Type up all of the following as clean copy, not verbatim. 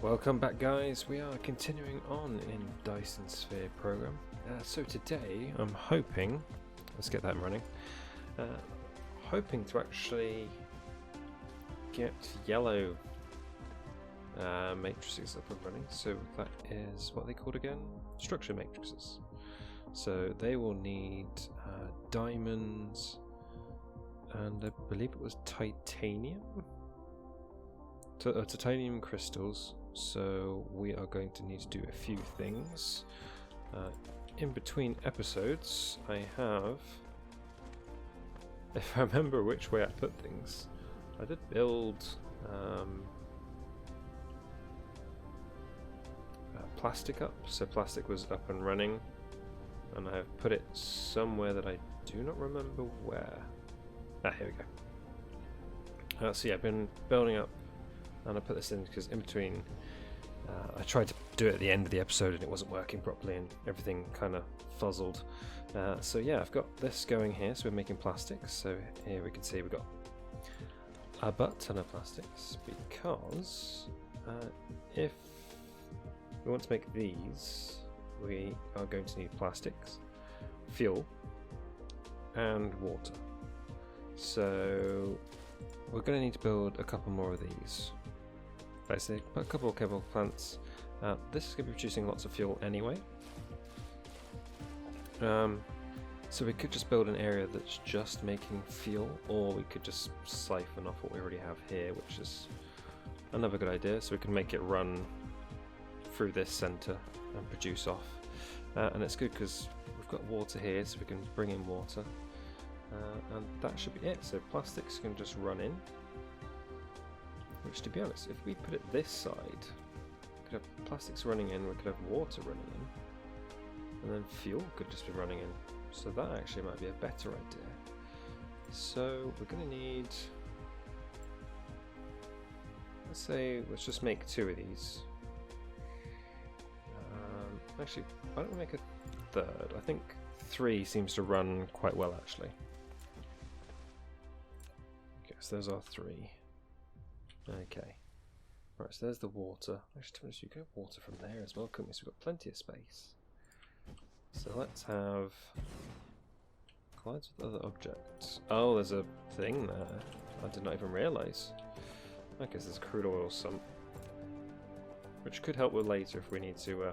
Welcome back, guys. We are continuing on in Dyson Sphere Program. So today I'm hoping, let's get that running, hoping to actually get yellow matrices up and running. So that is what they called again? Structure matrices. So they will need diamonds and I believe it was titanium? Titanium crystals. So we are going to need to do a few things. In between episodes, I have, if I remember which way I put things, I did build plastic up, so plastic was up and running, and I have put it somewhere that I do not remember where. Here we go. So yeah, I've been building up, and I put this in because in between I tried to do it at the end of the episode and it wasn't working properly and everything kind of fuzzled. So yeah, I've got this going here, so we're making plastics. So here we can see we've got a butt ton of plastics because if we want to make these, we are going to need plastics, fuel, and water. So we're going to need to build a couple more of these. Basically, a couple of chemical plants. This is going to be producing lots of fuel anyway. So we could just build an area that's just making fuel, or we could just siphon off what we already have here, which is another good idea. So we can make it run through this center and produce off. And it's good because we've got water here, so we can bring in water. And that should be it. So plastics can just run in. Which, to be honest, if we put it this side, we could have plastics running in, we could have water running in, and then fuel could just be running in. So that actually might be a better idea. So we're going to need, let's just make 2 of these. Actually, why don't we make a third? I think 3 seems to run quite well, actually. Okay, so those are 3. Okay, right, so there's the water. Actually, to be honest, you could have water from there as well, couldn't we? So we've got plenty of space. So let's have collides with other objects. Oh, there's a thing there. I did not even realise. I guess there's a crude oil sump, which could help with later if we need to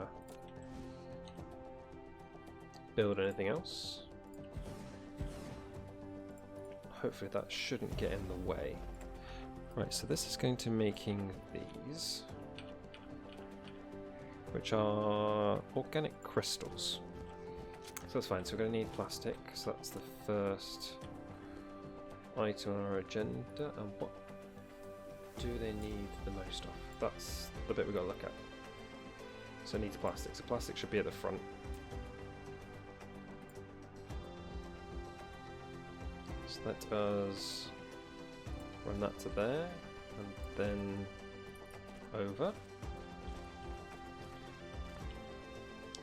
build anything else. Hopefully that shouldn't get in the way. Right, so this is going to making these, which are organic crystals. So that's fine, so we're going to need plastic, so that's the first item on our agenda. And what do they need the most of? That's the bit we've got to look at. So it needs plastic, so plastic should be at the front. So let us run that to there, and then over.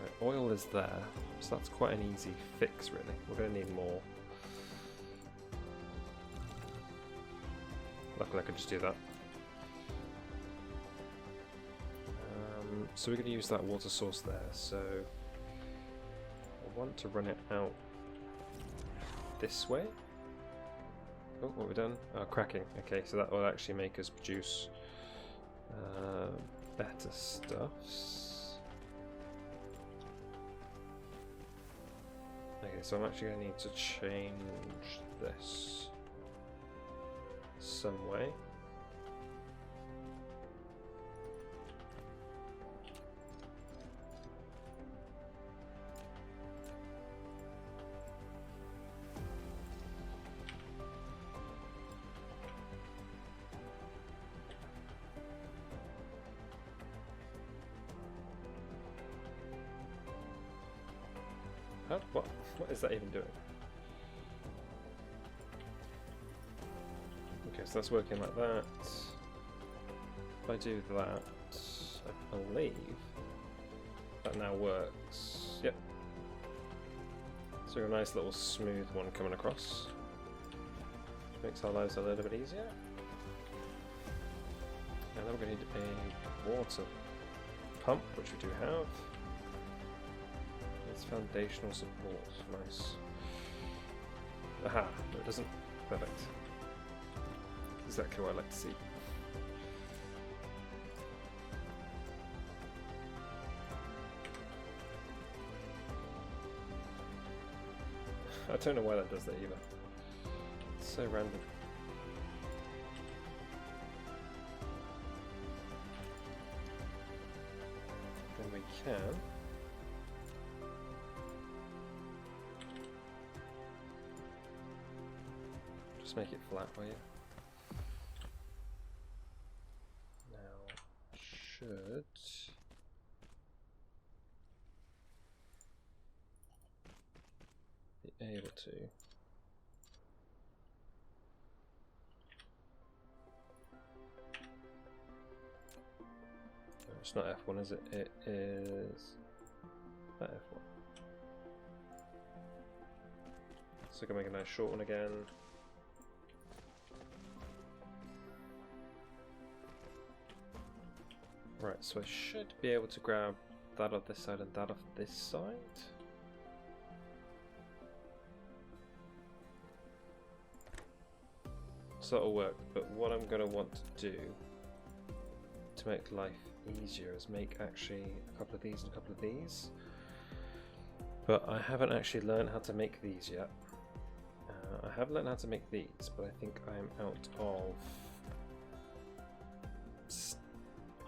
Right, oil is there, so that's quite an easy fix really. We're going to need more. Luckily I could just do that. So we're going to use that water source there, so I want to run it out this way. Oh, what have we done? Oh, cracking. Okay, so that will actually make us produce better stuffs. Okay, so I'm actually going to need to change this some way. What is that even doing? Okay, so that's working like that. If I do that, I believe that now works. Yep. So a nice little smooth one coming across. Makes our lives a little bit easier. And then we're going to need a water pump, which we do have. It's foundational support. Nice. Aha! No, it doesn't. Perfect. Exactly what I like to see. I don't know why that does that either. It's so random. Then we can just make it flat for you. Now should be able to. No, it's not F1, is it? It is not F1. So I can make a nice short one again. Right, so I should be able to grab that off this side and that off this side. So that'll work, but what I'm going to want to do to make life easier is make actually a couple of these and a couple of these. But I haven't actually learned how to make these yet. I have learned how to make these, but I think I'm out of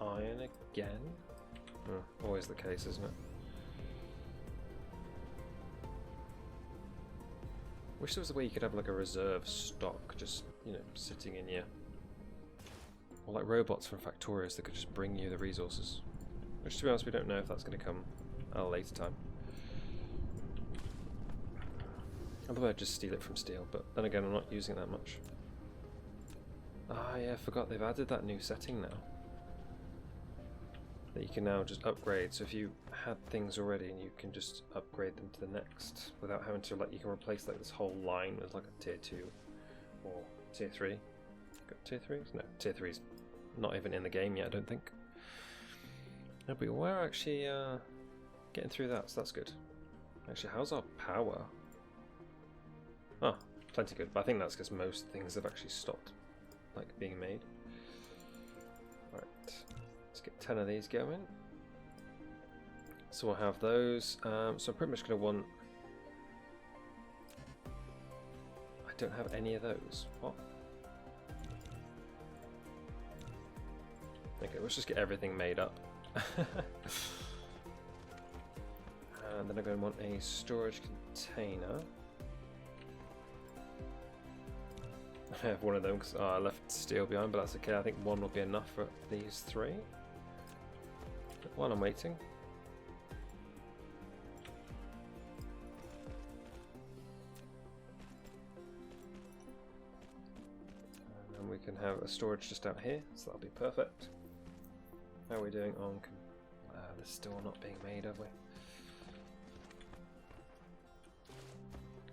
iron again. Always the case, isn't it? Wish there was a way you could have like a reserve stock just, you know, sitting in your... Or like robots from Factorious that could just bring you the resources. Which, to be honest, we don't know if that's going to come at a later time. Otherwise I'd just steal it from steel, but then again I'm not using it that much. Ah yeah, I forgot they've added that new setting now. That you can now just upgrade, so if you had things already and you can just upgrade them to the next without having to, like, you can replace like this whole line with like a tier 2 or tier 3. Got tier 3s? No, tier 3's not even in the game yet, I don't think. No, but we're actually getting through that, so that's good. Actually, how's our power? Oh, plenty good, but I think that's because most things have actually stopped like being made. Right. Let's get 10 of these going. So we'll have those. So I'm pretty much going to want... I don't have any of those. What? Okay, let's just get everything made up. And then I'm going to want a storage container. I have one of them because I left steel behind, but that's okay. I think one will be enough for these three. But while I'm waiting, and then we can have a storage just out here, so that'll be perfect. How are we doing on? They're still not being made, have we?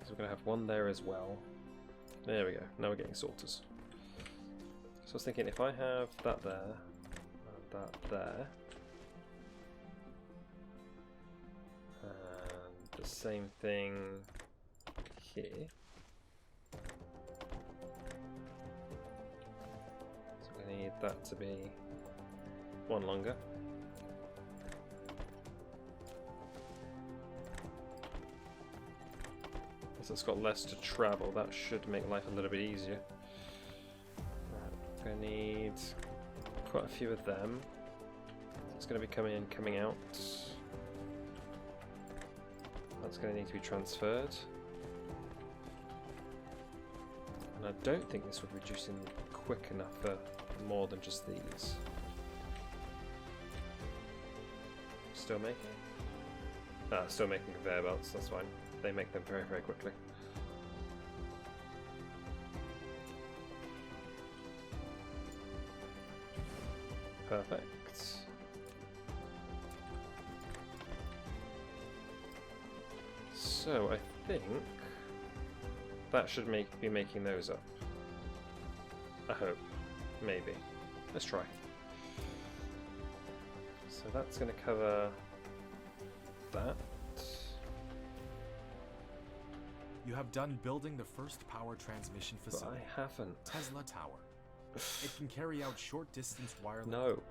So we're going to have one there as well. There we go, now we're getting sorters. So I was thinking if I have that there, and that there, and the same thing here. So I'm going to need that to be one longer. So it's got less to travel, that should make life a little bit easier. Right, I need quite a few of them. It's going to be coming in, coming out. That's going to need to be transferred. And I don't think this would reduce them quick enough for more than just these. Still making? Ah, still making conveyor belts, that's fine. They make them very, very quickly. Perfect. So I think that should be making those up. I hope. Maybe. Let's try. So that's going to cover that. You have done building the first power transmission But facility. I haven't. Tesla Tower. It can carry out short-distance wireless... No.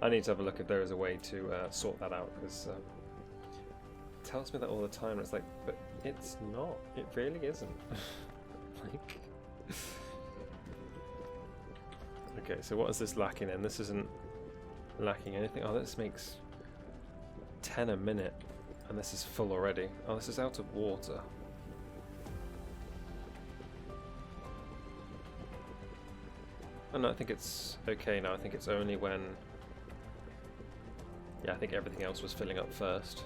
I need to have a look if there is a way to sort that out, because it tells me that all the time, and it's like, but it's not. It really isn't. Like... Okay, so what is this lacking in? This isn't lacking anything. Oh, this makes 10 a minute, and this is full already. Oh, this is out of water. Oh no, I think it's okay now. I think it's only when... Yeah, I think everything else was filling up first.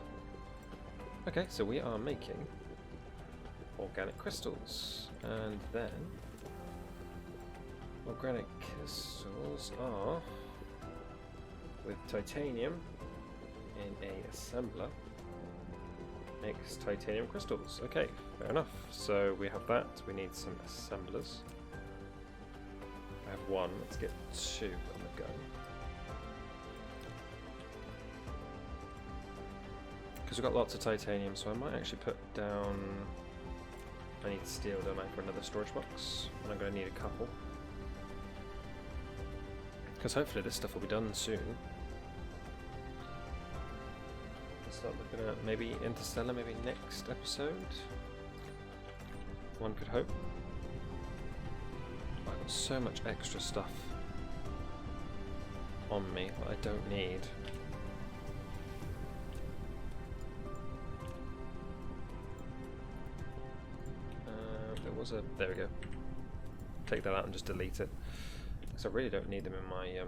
Okay, so we are making organic crystals, and then organic crystals are with titanium in a assembler makes titanium crystals. Okay, fair enough. So we have that. We need some assemblers. I have one. Let's get two on the go. Because we've got lots of titanium, so I might actually put down... I need steel, don't I, for another storage box? And I'm going to need a couple. Because hopefully this stuff will be done soon. Let's start looking at maybe Interstellar, maybe next episode. One could hope. I've got so much extra stuff on me that I don't need. There we go. Take that out and just delete it. Because I really don't need them in my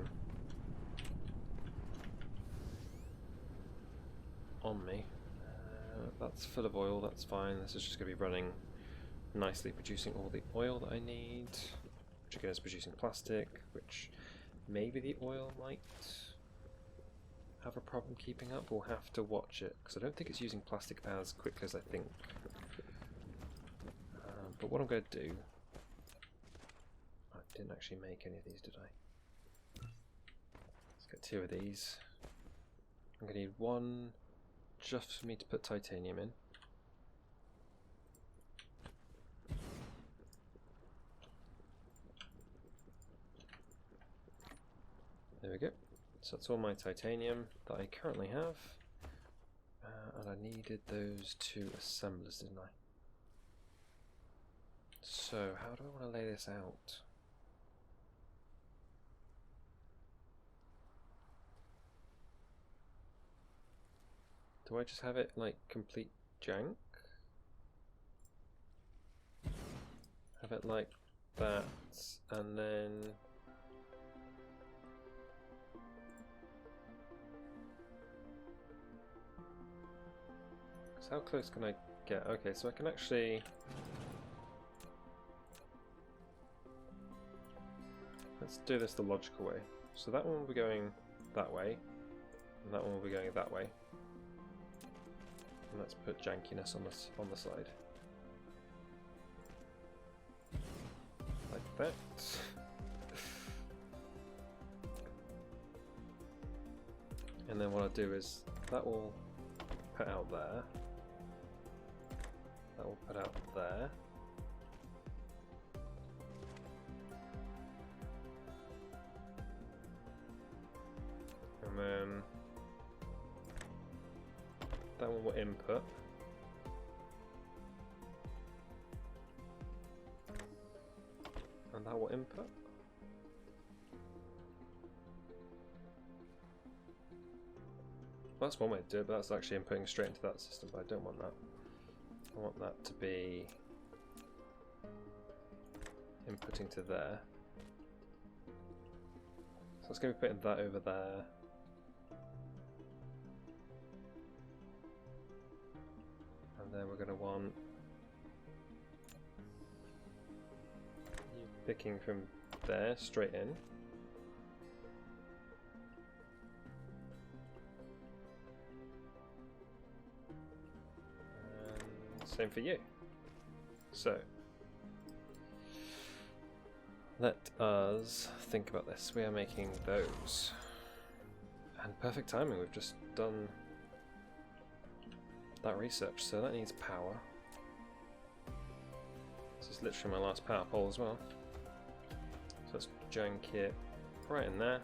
on me. That's full of oil, that's fine. This is just going to be running nicely, producing all the oil that I need. Which again is producing plastic, which maybe the oil might have a problem keeping up. We'll have to watch it, because I don't think it's using plastic as quickly as I think. But what I'm going to do... I didn't actually make any of these, did I? Let's get two of these. I'm going to need one just for me to put titanium in. There we go. So that's all my titanium that I currently have. And I needed those two assemblers, didn't I? So, how do I want to lay this out? Do I just have it like complete jank? Have it like that, and then... So how close can I get? Okay, so I can actually... Let's do this the logical way. So that one will be going that way, and that one will be going that way. And let's put jankiness on the side. Like that. And then what I'll do is, that will put out there. That will put out there. And then that one will input. And that will input. Well, that's one way to do it, but that's actually inputting straight into that system, but I don't want that. I want that to be inputting to there. So it's going to be putting that over there. And then we're going to want you picking from there straight in. And same for you. So let us think about this. We are making those. perfect timing. We've just done that research, so that needs power. This is literally my last power pole as well. So let's junk it right in there.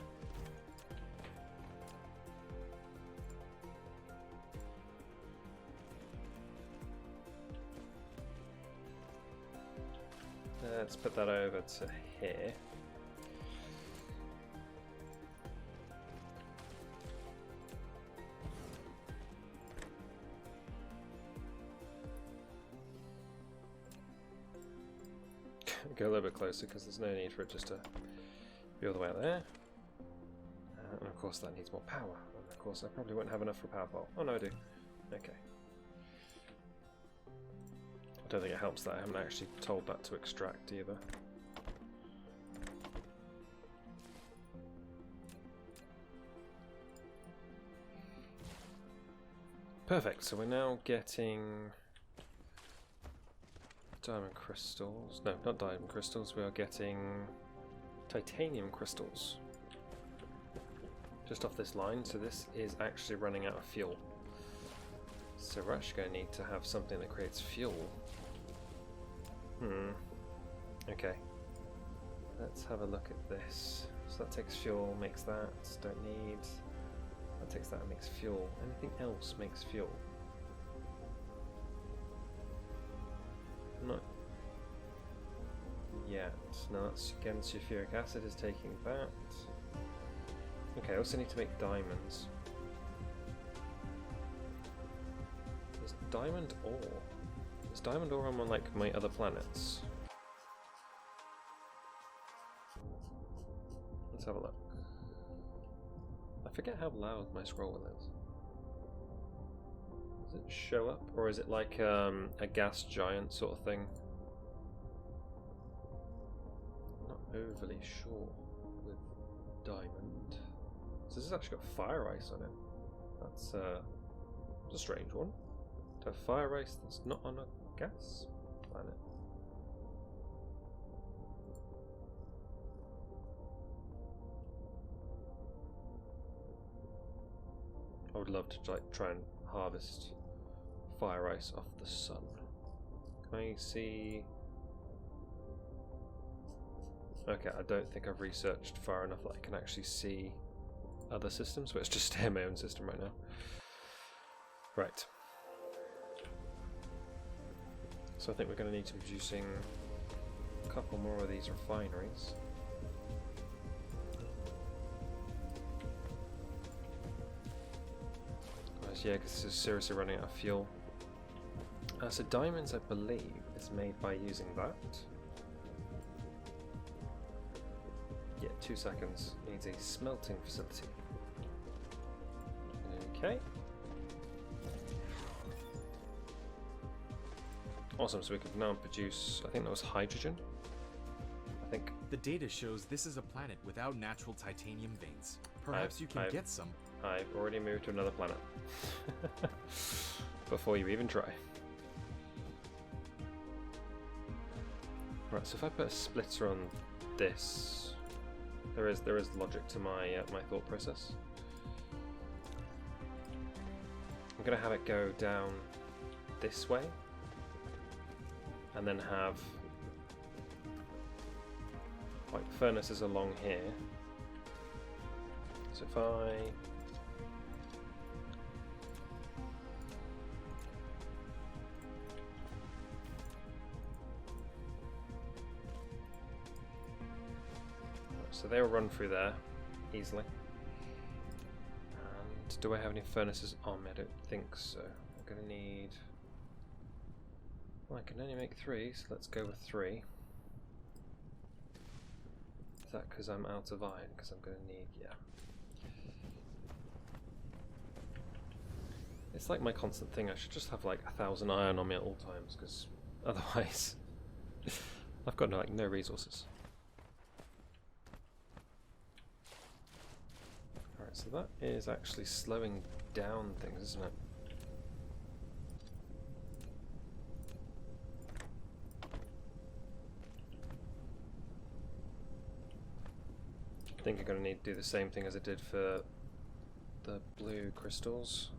Let's put that over to here. Go a little bit closer because there's no need for it just to be all the way out there. And of course that needs more power. And of course I probably won't have enough for a power pole. Oh no, I do. Okay. I don't think it helps that I haven't actually told that to extract either. Perfect, so we're now getting diamond crystals. No, not diamond crystals, we are getting titanium crystals. Just off this line, so this is actually running out of fuel. So we're actually going to need to have something that creates fuel. Okay. Let's have a look at this. So that takes fuel, makes that, don't need. That takes that and makes fuel. Anything else makes fuel? Not yet. No, that's again sulfuric acid is taking that. Okay, I also need to make diamonds. There's diamond ore. There's diamond ore on like my other planets. Let's have a look. I forget how loud my scroll wheel is. Does it show up, or is it like a gas giant sort of thing? Not overly sure with diamond. So this has actually got fire ice on it. That's a strange one. To have fire ice that's not on a gas planet. I would love to like try and harvest fire ice off the sun. Can I see? Okay, I don't think I've researched far enough that I can actually see other systems, but it's just stay in my own system right now. Right. So I think we're going to need to be producing a couple more of these refineries. Yeah, because this is seriously running out of fuel. So diamonds, I believe, is made by using that. Yeah, 2 seconds. Needs a smelting facility. Okay. Awesome, so we can now produce, I think that was hydrogen. I think. The data shows this is a planet without natural titanium veins. Perhaps you can get some. I've already moved to another planet. Before you even try. Right, so if I put a splitter on this, there is logic to my my thought process. I'm gonna have it go down this way, and then have like furnaces along here. So if I so they'll run through there easily. And do I have any furnaces on me? I don't think so. I'm going to need... Well, I can only make 3, so let's go with 3. Is that because I'm out of iron? Because I'm going to need... yeah. It's like my constant thing. I should just have like 1,000 iron on me at all times, because otherwise I've got like no resources. Alright, so that is actually slowing down things, isn't it? I think I'm going to need to do the same thing as I did for the blue crystals.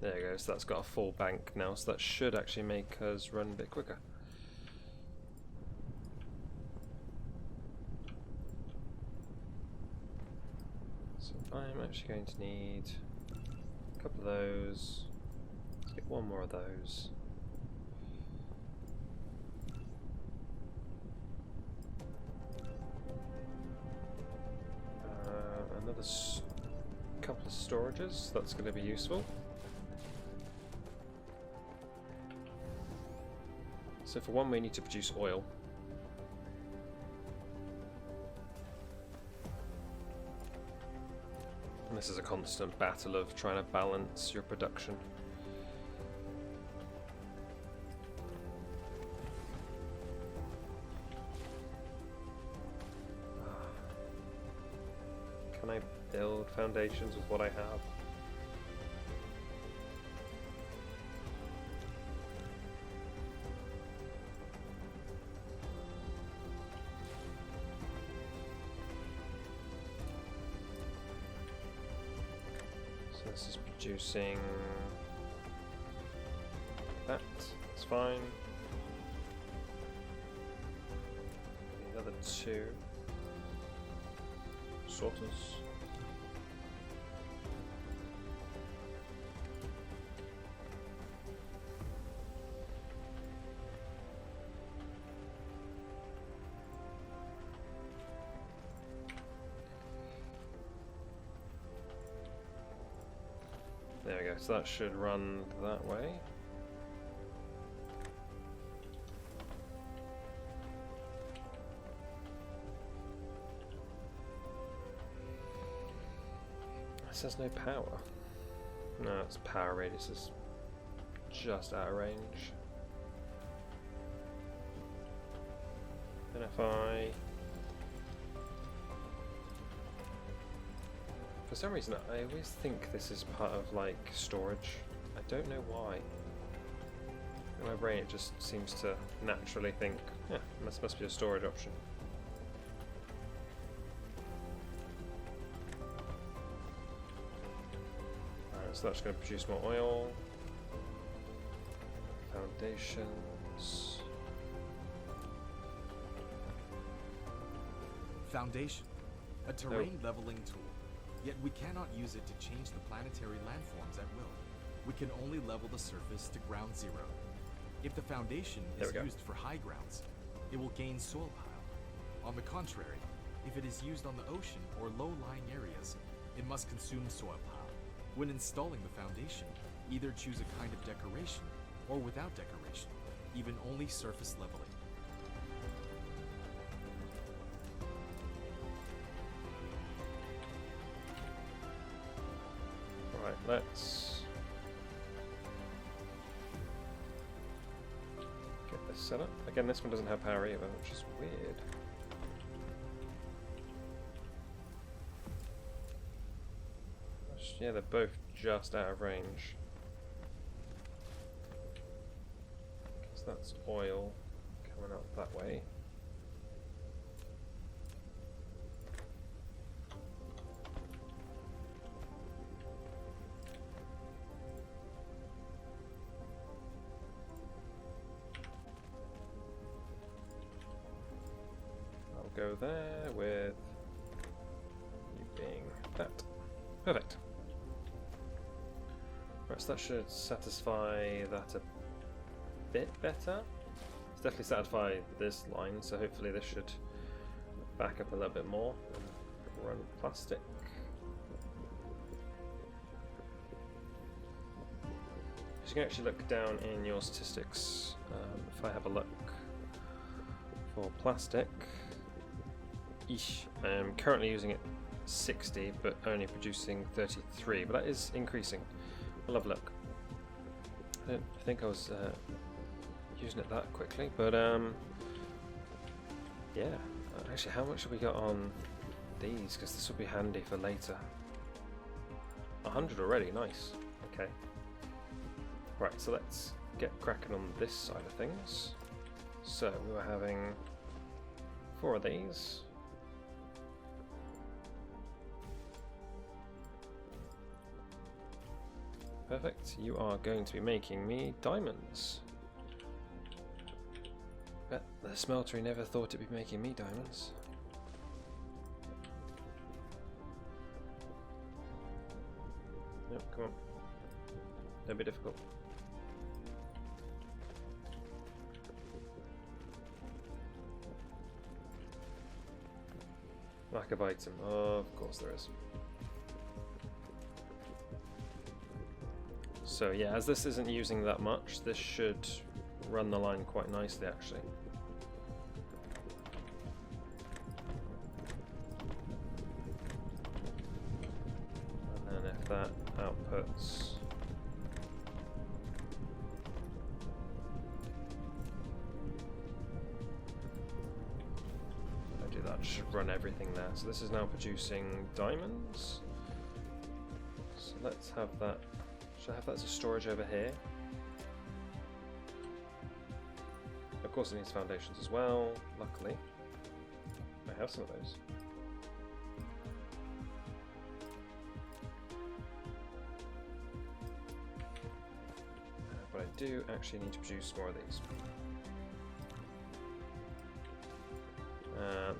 There you go, so that's got a full bank now, so that should actually make us run a bit quicker. So I'm actually going to need a couple of those. Let's get one more of those. Another couple of storages, that's going to be useful. So for one we need to produce oil. And this is a constant battle of trying to balance your production. Can I build foundations with what I have? So this is producing that, it's fine. The other two sorters. There we go, so that should run that way. It says no power. No, its power radius is just out of range. Then if I... For some reason, I always think this is part of, like, storage. I don't know why. In my brain, it just seems to naturally think, yeah, this must be a storage option. Alright, so that's going to produce more oil. Foundations. Foundation, a terrain leveling tool. Yet we cannot use it to change the planetary landforms at will. We can only level the surface to ground zero. If the foundation is used for high grounds, it will gain soil pile. On the contrary, if it is used on the ocean or low-lying areas, it must consume soil pile. When installing the foundation, either choose a kind of decoration or without decoration, even only surface leveling. Right, let's get this set up. Again, this one doesn't have power either, which is weird. Yeah, they're both just out of range. Because that's oil coming up that way. Go there with you being that. Perfect. Right, so that should satisfy that a bit better. It's definitely satisfied this line, so hopefully this should back up a little bit more and run plastic. So you can actually look down in your statistics. If I have a look for plastic, I'm currently using it 60, but only producing 33, but that is increasing. We'll have a look. I don't think I was using it that quickly, but yeah. Actually, how much have we got on these? Because this will be handy for later. 100 already, nice. Okay. Right, so let's get cracking on this side of things. So we were having 4 of these. Perfect. You are going to be making me diamonds. Bet the smeltery never thought it'd be making me diamonds. Yep, come on. Don't be difficult. Lack of item. Of course there is. So yeah, as this isn't using that much, this should run the line quite nicely actually. And then if that outputs I do that, should run everything there. So this is now producing diamonds. So let's have that. Should I have that as a storage over here? Of course it needs foundations as well, luckily. I have some of those. But I do actually need to produce more of these.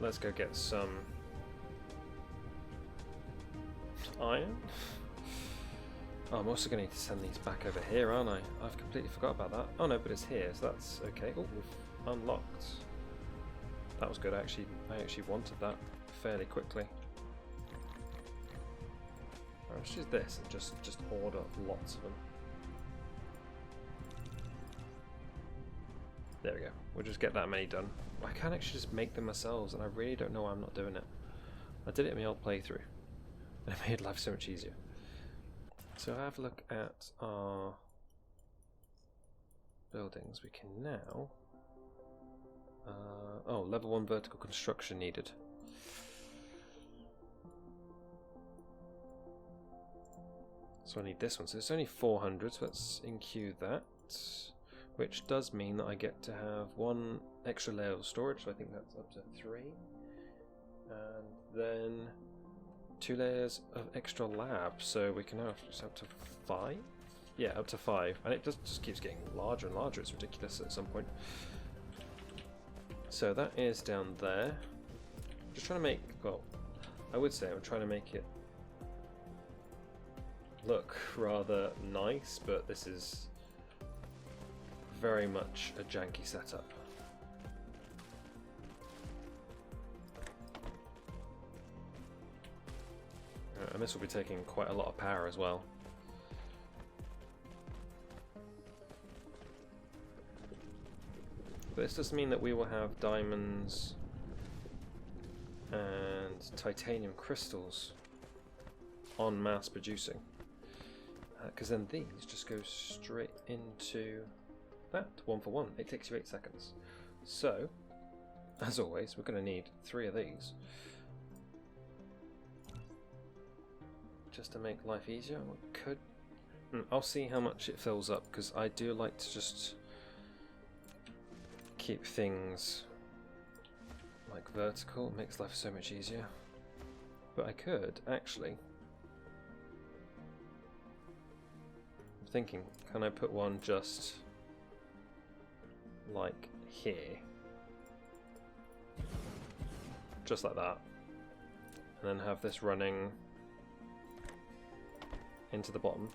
Let's go get some iron. Oh, I'm also going to need to send these back over here, aren't I? I've completely forgot about that. Oh no, but it's here, so that's okay. Oh, we've unlocked. That was good. I actually wanted that fairly quickly. Right, let's use this and just order lots of them. There we go. We'll just get that many done. I can actually just make them myself, and I really don't know why I'm not doing it. I did it in my old playthrough, and it made life so much easier. So have a look at our buildings. We can now... oh, level 1 vertical construction needed. So I need this one. So it's only 400, so let's in-queue that. Which does mean that I get to have 1 extra layer of storage, so I think that's up to 3. And then 2 layers of extra lab, so we can have up to 5? Yeah, up to 5. And it just keeps getting larger and larger, it's ridiculous at some point. So that is down there. I'm just trying to make, well, I would say I'm trying to make it look rather nice, but this is very much a janky setup. And this will be taking quite a lot of power as well. But this does mean that we will have diamonds and titanium crystals en masse producing. Because then these just go straight into that, 1 for 1. It takes you 8 seconds. So, as always, we're going to need 3 of these. Just to make life easier. I'll see how much it fills up, because I do like to just keep things like vertical. It makes life so much easier. But I could actually... I'm thinking, can I put one just like here? Just like that. And then have this running into the bottom.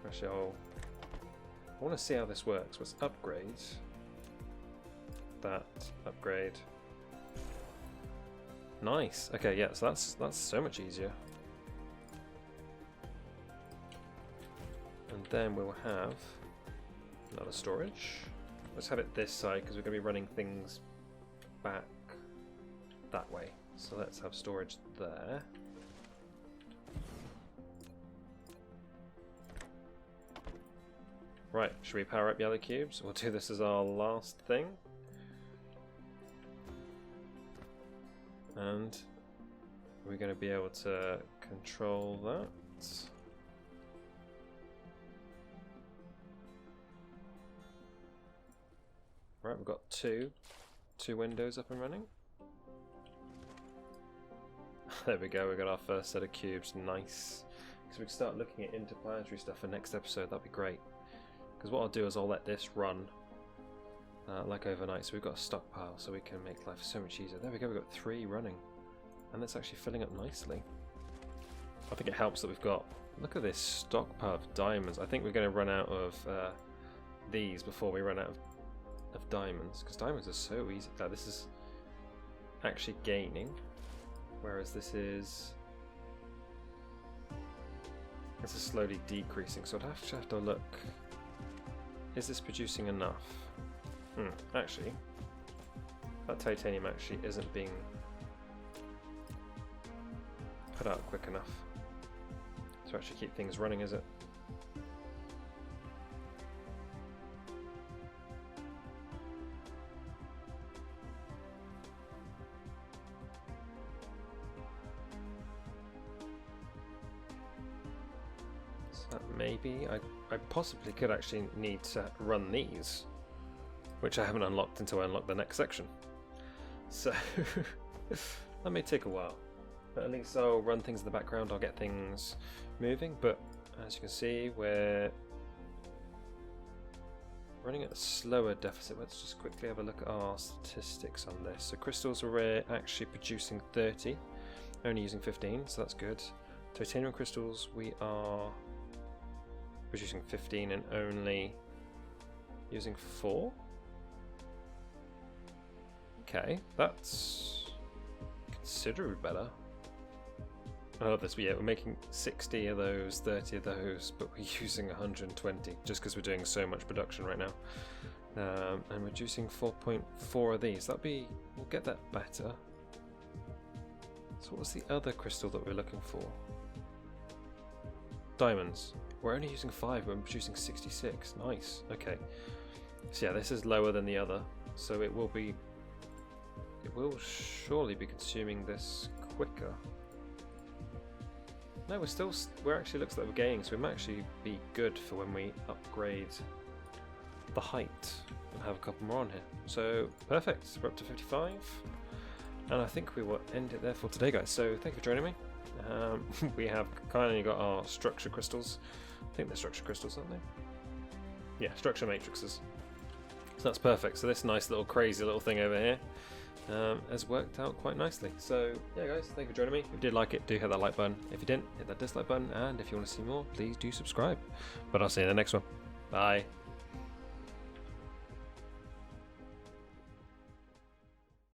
Actually, I want to see how this works. Let's upgrade that. Upgrade. Nice. Okay, yeah. So that's so much easier. And then we'll have another storage. Let's have it this side because we're going to be running things back that way. So let's have storage there. Right, should we power up yellow cubes? We'll do this as our last thing. And we're going to be able to control that. Right, we've got two windows up and running. There we go, we got our first set of cubes, nice. Because we can start looking at interplanetary stuff for next episode, that'd be great. Because what I'll do is I'll let this run like overnight, so we've got a stockpile so we can make life so much easier. There we go, we've got 3 running. And that's actually filling up nicely. I think it helps that we've got, look at this stockpile of diamonds. I think we're going to run out of these before we run out of diamonds, because diamonds are so easy. Like, this is actually gaining, whereas this is slowly decreasing. So I'd have to look. Is this producing enough? Actually, that titanium actually isn't being put out quick enough to actually keep things running, is it? So maybe I possibly could actually need to run these, which I haven't unlocked until I unlock the next section. So that may take a while. But at least I'll run things in the background, I'll get things moving, but as you can see, we're running at a slower deficit. Let's just quickly have a look at our statistics on this. So crystals, we're actually producing 30, only using 15, so that's good. Titanium crystals, we are producing 15 and only using 4. Okay, that's considerably better. I love this, but yeah, we're making 60 of those, 30 of those, but we're using 120 just because we're doing so much production right now. And we're using 4.4 of these. We'll get that better. So what was the other crystal that we're looking for? Diamonds. We're only using 5, we're producing 66. Nice, okay. So yeah, this is lower than the other, so it will surely be consuming this quicker. No, we're actually looks like we're gaining, so we might actually be good for when we upgrade the height and have a couple more on here. So, perfect, we're up to 55, and I think we will end it there for today, guys. So, thank you for joining me. We have kindly got our structure crystals. I think they're structure crystals, aren't they? Yeah, structure matrices. So that's perfect. So this nice little crazy little thing over here has worked out quite nicely. So yeah, guys, thank you for joining me. If you did like it, do hit that like button. If you didn't, hit that dislike button. And if you want to see more, please do subscribe. But I'll see you in the next one. Bye.